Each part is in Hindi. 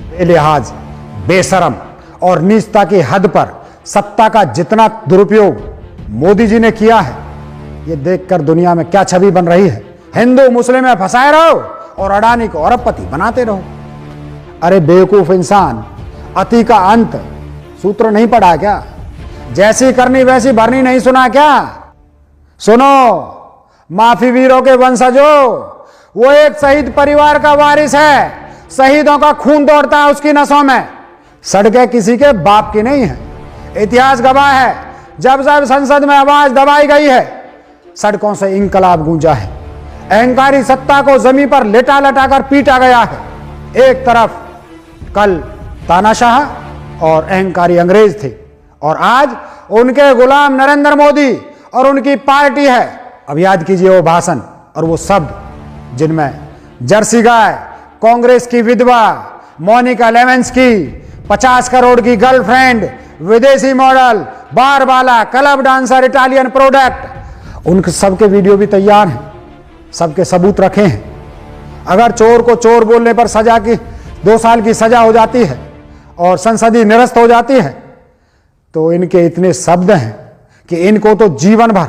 बेलिहाज, बेशरम और नीचता की हद पर सत्ता का जितना दुरुपयोग मोदी जी ने किया है, ये देखकर दुनिया में क्या छवि बन रही है। हिंदू मुस्लिम में फंसाए रहो और अडानी को अरबपति बनाते रहो। अरे बेवकूफ इंसान, अति का अंत सूत्र नहीं पढ़ा क्या? जैसी करनी वैसी भरनी नहीं सुना क्या? सुनो माफी वीरों के वंशजों, वो एक शहीद परिवार का वारिस है। शहीदों का खून दौड़ता है उसकी नसों में। सड़कें किसी के बाप की नहीं है। इतिहास गवाह है, जब जब संसद में आवाज दबाई गई है, सड़कों से इंकलाब गूंजा है। अहंकारी सत्ता को जमीन पर लेटा लटाकर पीटा गया है। एक तरफ कल तानाशाह और अहंकारी अंग्रेज थे और आज उनके गुलाम नरेंद्र मोदी और उनकी पार्टी है। अब याद कीजिए वो भाषण और वो शब्द जिनमें जर्सी गाय, कांग्रेस की विधवा, मोनिका लेविन्स्की, 50 करोड़ की गर्लफ्रेंड, विदेशी मॉडल, बार बाला, क्लब डांसर, इटालियन प्रोडक्ट, उन सबके वीडियो भी तैयार हैं, सबके सबूत रखे हैं। अगर चोर को चोर बोलने पर सजा की 2 साल की सजा हो जाती है और संसदीय निरस्त हो जाती है, तो इनके इतने शब्द हैं कि इनको तो जीवन भर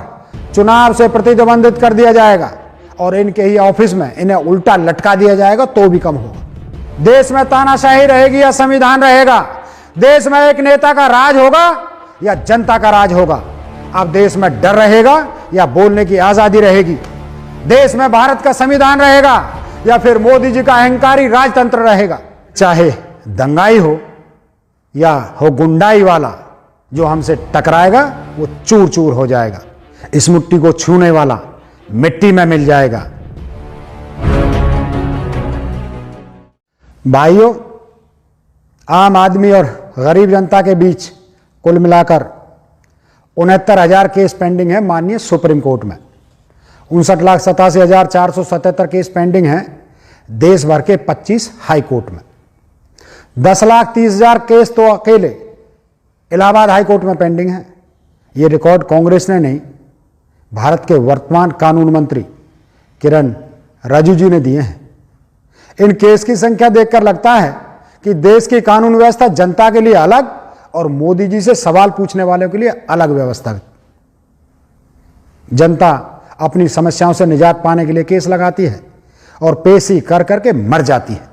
चुनाव से प्रतिबंधित कर दिया जाएगा और इनके ही ऑफिस में इन्हें उल्टा लटका दिया जाएगा तो भी कम होगा। देश में तानाशाही रहेगी या संविधान रहेगा? देश में एक नेता का राज होगा या जनता का राज होगा? अब देश में डर रहेगा या बोलने की आजादी रहेगी? देश में भारत का संविधान रहेगा या फिर मोदी जी का अहंकारी राजतंत्र रहेगा? चाहे दंगाई हो या हो गुंडाई वाला, जो हमसे टकराएगा वो चूर चूर हो जाएगा। इस मुट्ठी को छूने वाला मिट्टी में मिल जाएगा। भाइयों, आम आदमी और गरीब जनता के बीच कुल मिलाकर 69,000 केस पेंडिंग है माननीय सुप्रीम कोर्ट में। 59,87,477 केस पेंडिंग हैं देश भर के 25 हाई कोर्ट में। 10,30,000 केस तो अकेले इलाहाबाद हाई कोर्ट में पेंडिंग है। ये रिकॉर्ड कांग्रेस ने नहीं, भारत के वर्तमान कानून मंत्री किरण रिजिजू जी ने दिए हैं। इन केस की संख्या देखकर लगता है कि देश की कानून व्यवस्था जनता के लिए अलग और मोदी जी से सवाल पूछने वालों के लिए अलग व्यवस्था। जनता अपनी समस्याओं से निजात पाने के लिए केस लगाती है और पेशी कर करके मर जाती है।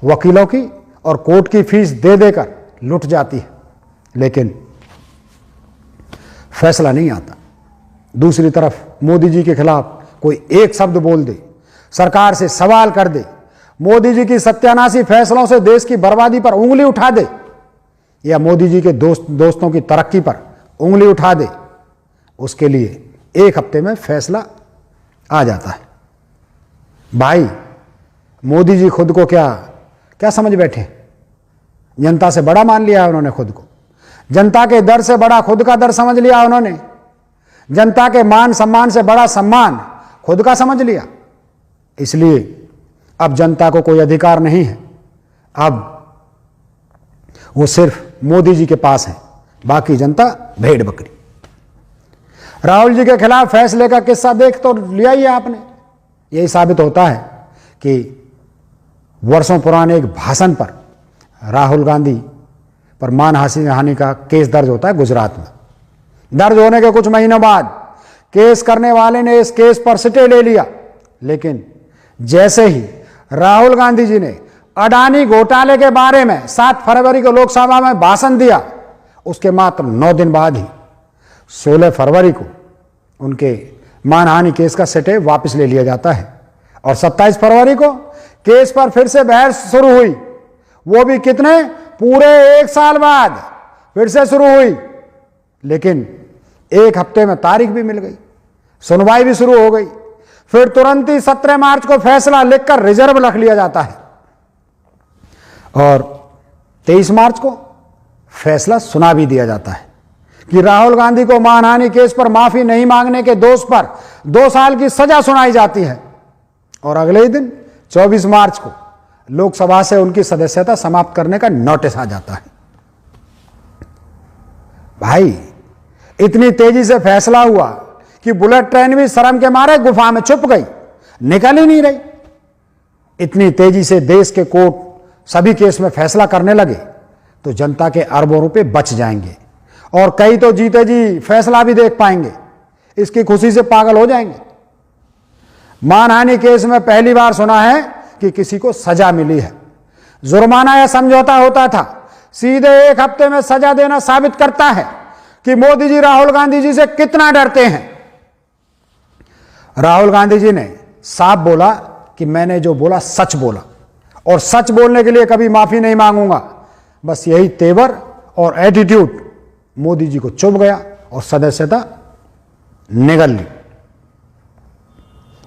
वकीलों की और कोर्ट की फीस दे देकर लुट जाती है, लेकिन फैसला नहीं आता। दूसरी तरफ मोदी जी के खिलाफ कोई एक शब्द बोल दे, सरकार से सवाल कर दे, मोदी जी की सत्यानाशी फैसलों से देश की बर्बादी पर उंगली उठा दे या मोदी जी के दोस्तों की तरक्की पर उंगली उठा दे, उसके लिए 1 हफ्ते में फैसला आ जाता है। भाई, मोदी जी खुद को क्या समझ बैठे? जनता से बड़ा मान लिया उन्होंने खुद को। जनता के दर से बड़ा खुद का दर समझ लिया उन्होंने। जनता के मान सम्मान से बड़ा सम्मान खुद का समझ लिया। इसलिए अब जनता को कोई अधिकार नहीं है। अब वो सिर्फ मोदी जी के पास है, बाकी जनता भेड़ बकरी। राहुल जी के खिलाफ फैसले का किस्सा देख तो लिया ही आपने। यही साबित होता है कि वर्षों पुराने एक भाषण पर राहुल गांधी पर मानहानि का केस दर्ज होता है गुजरात में। दर्ज होने के कुछ महीनों बाद केस करने वाले ने इस केस पर स्टे ले लिया, लेकिन जैसे ही राहुल गांधी जी ने अडानी घोटाले के बारे में 7 फरवरी को लोकसभा में भाषण दिया, उसके मात्र 9 दिन बाद ही 16 फरवरी को उनके मानहानि केस का स्टे वापस ले लिया जाता है और 27 फरवरी को केस पर फिर से बहस शुरू हुई। वो भी कितने पूरे 1 साल बाद फिर से शुरू हुई, लेकिन 1 हफ्ते में तारीख भी मिल गई, सुनवाई भी शुरू हो गई। फिर तुरंत ही 17 मार्च को फैसला लिखकर रिजर्व रख लिया जाता है और 23 मार्च को फैसला सुना भी दिया जाता है कि राहुल गांधी को मानहानि केस पर माफी नहीं मांगने के दोष पर 2 साल की सजा सुनाई जाती है और अगले ही दिन 24 मार्च को लोकसभा से उनकी सदस्यता समाप्त करने का नोटिस आ जाता है। भाई, इतनी तेजी से फैसला हुआ कि बुलेट ट्रेन भी शर्म के मारे गुफा में छुप गई, निकल ही नहीं रही। इतनी तेजी से देश के कोर्ट सभी केस में फैसला करने लगे तो जनता के अरबों रुपए बच जाएंगे और कई तो जीते जी फैसला भी देख पाएंगे, इसकी खुशी से पागल हो जाएंगे। मानहानि केस में पहली बार सुना है कि किसी को सजा मिली है। जुर्माना या समझौता होता था, सीधे 1 हफ्ते में सजा देना साबित करता है कि मोदी जी राहुल गांधी जी से कितना डरते हैं। राहुल गांधी जी ने साफ बोला कि मैंने जो बोला सच बोला और सच बोलने के लिए कभी माफी नहीं मांगूंगा। बस यही तेवर और एटीट्यूड मोदी जी को चुभ गया और सदस्यता निगल ली।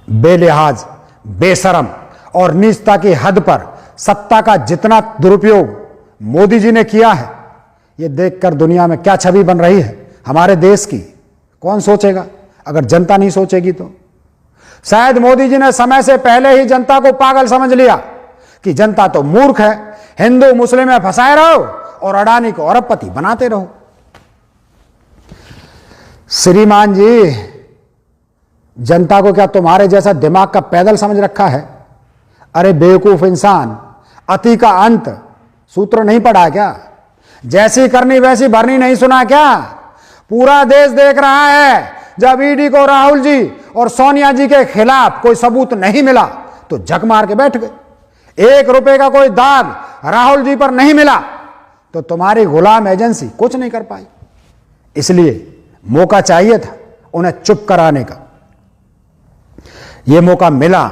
बेलिहाज, बेशरम और नीचता की हद पर सत्ता का जितना दुरुपयोग मोदी जी ने किया है, यह देखकर दुनिया में क्या छवि बन रही है हमारे देश की, कौन सोचेगा? अगर जनता नहीं सोचेगी तो शायद मोदी जी ने समय से पहले ही जनता को पागल समझ लिया कि जनता तो मूर्ख है, हिंदू मुस्लिम में फंसाए रहो और अडानी को अरबपति बनाते रहो। श्रीमान जी, जनता को क्या तुम्हारे जैसा दिमाग का पैदल समझ रखा है? अरे बेवकूफ इंसान, अति का अंत सूत्र नहीं पढ़ा क्या? जैसी करनी वैसी भरनी नहीं सुना क्या? पूरा देश देख रहा है, जब ईडी को राहुल जी और सोनिया जी के खिलाफ कोई सबूत नहीं मिला तो झक मार के बैठ गए। 1 रुपए का कोई दाग राहुल जी पर नहीं मिला तो तुम्हारी गुलाम एजेंसी कुछ नहीं कर पाई। इसलिए मौका चाहिए था उन्हें चुप कराने का। यह मौका मिला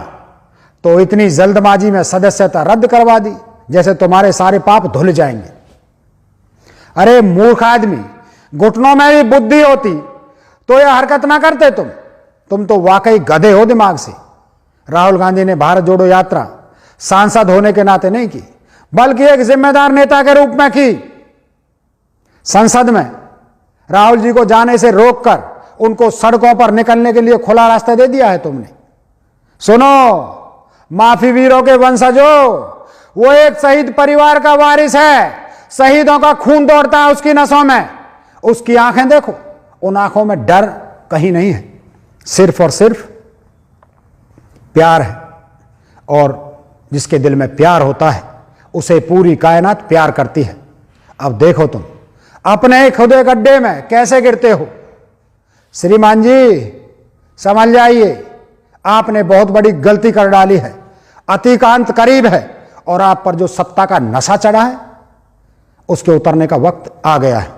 तो इतनी जल्दबाजी में सदस्यता रद्द करवा दी जैसे तुम्हारे सारे पाप धुल जाएंगे। अरे मूर्ख आदमी, घुटनों में भी बुद्धि होती तो यह हरकत ना करते तुम तो वाकई गधे हो दिमाग से। राहुल गांधी ने भारत जोड़ो यात्रा सांसद होने के नाते नहीं की, बल्कि एक जिम्मेदार नेता के रूप में की। संसद में राहुल जी को जाने से रोककर उनको सड़कों पर निकलने के लिए खुला रास्ता दे दिया है तुमने। सुनो माफी वीरों के वंशजों, वो एक शहीद परिवार का वारिस है। शहीदों का खून दौड़ता है उसकी नसों में। उसकी आंखें देखो, उन आंखों में डर कहीं नहीं है, सिर्फ और सिर्फ प्यार है। और जिसके दिल में प्यार होता है उसे पूरी कायनात प्यार करती है। अब देखो तुम अपने खुदे गड्ढे में कैसे गिरते हो। श्रीमान जी समझ जाइए, आपने बहुत बड़ी गलती कर डाली है। अति का अंत करीब है और आप पर जो सत्ता का नशा चढ़ा है उसके उतरने का वक्त आ गया है।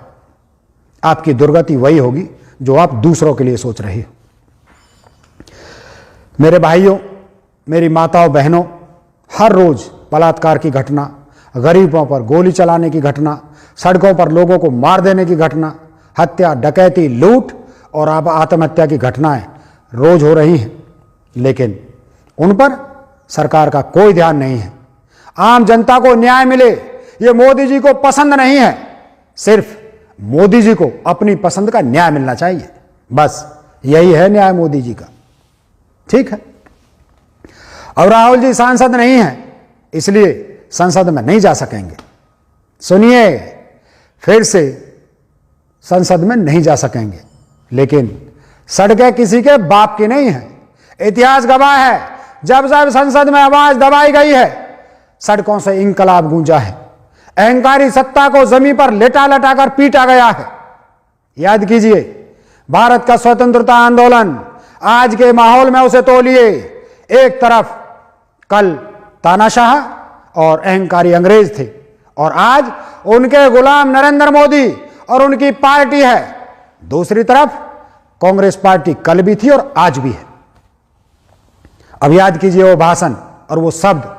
आपकी दुर्गति वही होगी जो आप दूसरों के लिए सोच रहे हो। मेरे भाइयों, मेरी माताओं बहनों, हर रोज बलात्कार की घटना, गरीबों पर गोली चलाने की घटना, सड़कों पर लोगों को मार देने की घटना, हत्या, डकैती, लूट और अब आत्महत्या की घटनाएं रोज हो रही हैं, लेकिन उन पर सरकार का कोई ध्यान नहीं है। आम जनता को न्याय मिले ये मोदी जी को पसंद नहीं है। सिर्फ मोदी जी को अपनी पसंद का न्याय मिलना चाहिए, बस यही है न्याय मोदी जी का। ठीक है। अब राहुल जी सांसद नहीं है, इसलिए संसद में नहीं जा सकेंगे। सुनिए, फिर से संसद में नहीं जा सकेंगे, लेकिन सड़कें किसी के बाप की नहीं है। इतिहास गवाह है, जब जब संसद में आवाज दबाई गई है सड़कों से इंकलाब गूंजा है। अहंकारी सत्ता को जमीन पर लेटा लटाकर पीटा गया है। याद कीजिए, भारत का स्वतंत्रता आंदोलन, आज के माहौल में उसे तोलिए। एक तरफ कल तानाशाह और अहंकारी अंग्रेज थे और आज उनके गुलाम नरेंद्र मोदी और उनकी पार्टी है। दूसरी तरफ कांग्रेस पार्टी कल भी थी और आज भी है। अब याद कीजिए वो भाषण और वो शब्द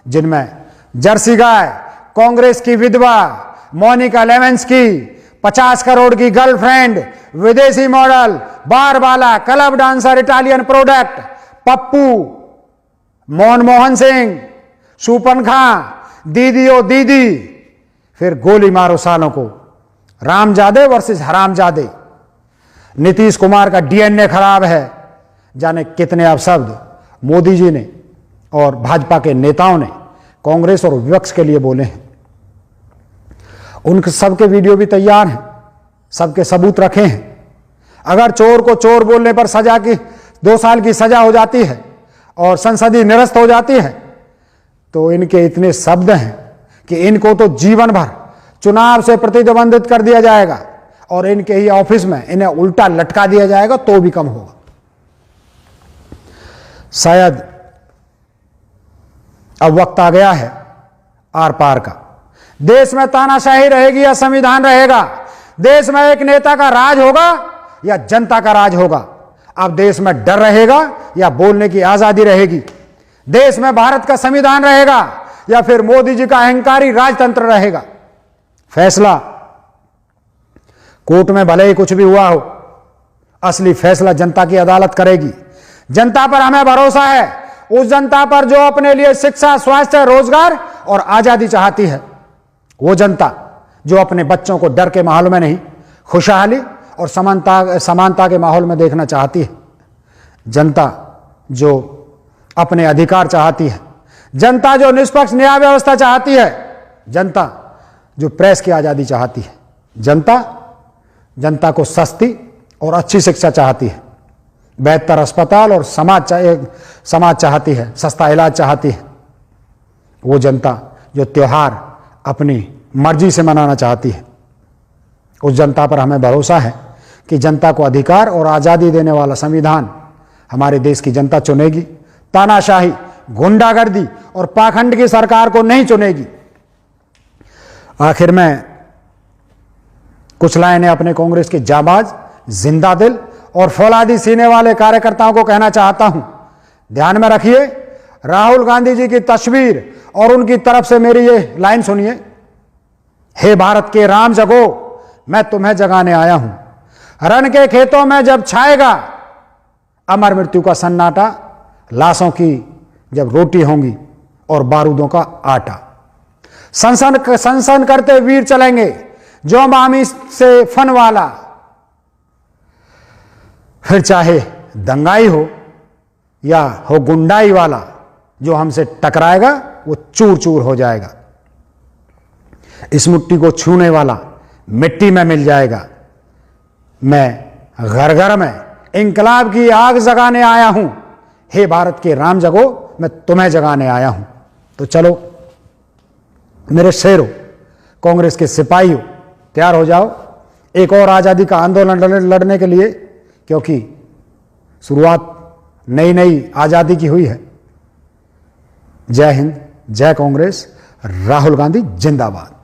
जिनमें जर्सी गाय, कांग्रेस की विधवा मोनिका लेविन्स्की, 50 करोड़ की गर्लफ्रेंड, विदेशी मॉडल, बार बाला, club dancer, Italian product, Pappu, Manmohan Singh, Shurpanakha, दीदी ओ दीदी, फिर गोली मारो सालों को, रामजादे वर्सेस हरामजादे, नीतीश कुमार का डीएनए खराब है, जाने कितने अपशब्द मोदी जी ने और भाजपा के नेताओं ने कांग्रेस और विपक्ष के लिए बोले हैं। उनके सबके वीडियो भी तैयार हैं, सबके सबूत रखे हैं। अगर चोर को चोर बोलने पर सजा की 2 साल की सजा हो जाती है और संसदीय निरस्त हो जाती है, तो इनके इतने शब्द हैं कि इनको तो जीवन भर चुनाव से प्रतिबंधित कर दिया जाएगा और इनके ही ऑफिस में इन्हें उल्टा लटका दिया जाएगा तो भी कम होगा। शायद अब वक्त आ गया है आर पार का। देश में तानाशाही रहेगी या संविधान रहेगा? देश में एक नेता का राज होगा या जनता का राज होगा? अब देश में डर रहेगा या बोलने की आजादी रहेगी? देश में भारत का संविधान रहेगा या फिर मोदी जी का अहंकारी राजतंत्र रहेगा? फैसला कोर्ट में भले ही कुछ भी हुआ हो, असली फैसला जनता की अदालत करेगी। जनता पर हमें भरोसा है, उस जनता पर जो अपने लिए शिक्षा, स्वास्थ्य, रोजगार और आजादी चाहती है। वो जनता जो अपने बच्चों को डर के माहौल में नहीं, खुशहाली और समानता के माहौल में देखना चाहती है। जनता जो अपने अधिकार चाहती है, जनता जो निष्पक्ष न्याय व्यवस्था चाहती है, जनता जो प्रेस की आजादी चाहती है, जनता को सस्ती और अच्छी शिक्षा चाहती है, बेहतर अस्पताल और समाज चाहती है, सस्ता इलाज चाहती है। वो जनता जो त्योहार अपनी मर्जी से मनाना चाहती है, उस जनता पर हमें भरोसा है कि जनता को अधिकार और आज़ादी देने वाला संविधान हमारे देश की जनता चुनेगी। तानाशाही, गुंडागर्दी और पाखंड की सरकार को नहीं चुनेगी। आखिर में कुछ लाइनें अपने कांग्रेस के जाबाज, जिंदा दिल और फौलादी सीने वाले कार्यकर्ताओं को कहना चाहता हूं। ध्यान में रखिए, राहुल गांधी जी की तस्वीर और उनकी तरफ से मेरी ये लाइन सुनिए। हे भारत के राम जगो, मैं तुम्हें जगाने आया हूं। रण के खेतों में जब छाएगा अमर मृत्यु का सन्नाटा, लाशों की जब रोटी होंगी और बारूदों का आटा। सनसन करते वीर चलेंगे, जो मामी से फन वाला, फिर चाहे दंगाई हो या हो गुंडाई वाला, जो हमसे टकराएगा वो चूर चूर हो जाएगा। इस मुट्ठी को छूने वाला मिट्टी में मिल जाएगा। मैं घर घर में इंकलाब की आग जगाने आया हूं। हे भारत के राम जगो, मैं तुम्हें जगाने आया हूं। तो चलो मेरे शेरों, कांग्रेस के सिपाहियों, तैयार हो जाओ एक और आज़ादी का आंदोलन लड़ने के लिए, क्योंकि शुरुआत नई नई आज़ादी की हुई है। जय हिंद, जय कांग्रेस, राहुल गांधी जिंदाबाद।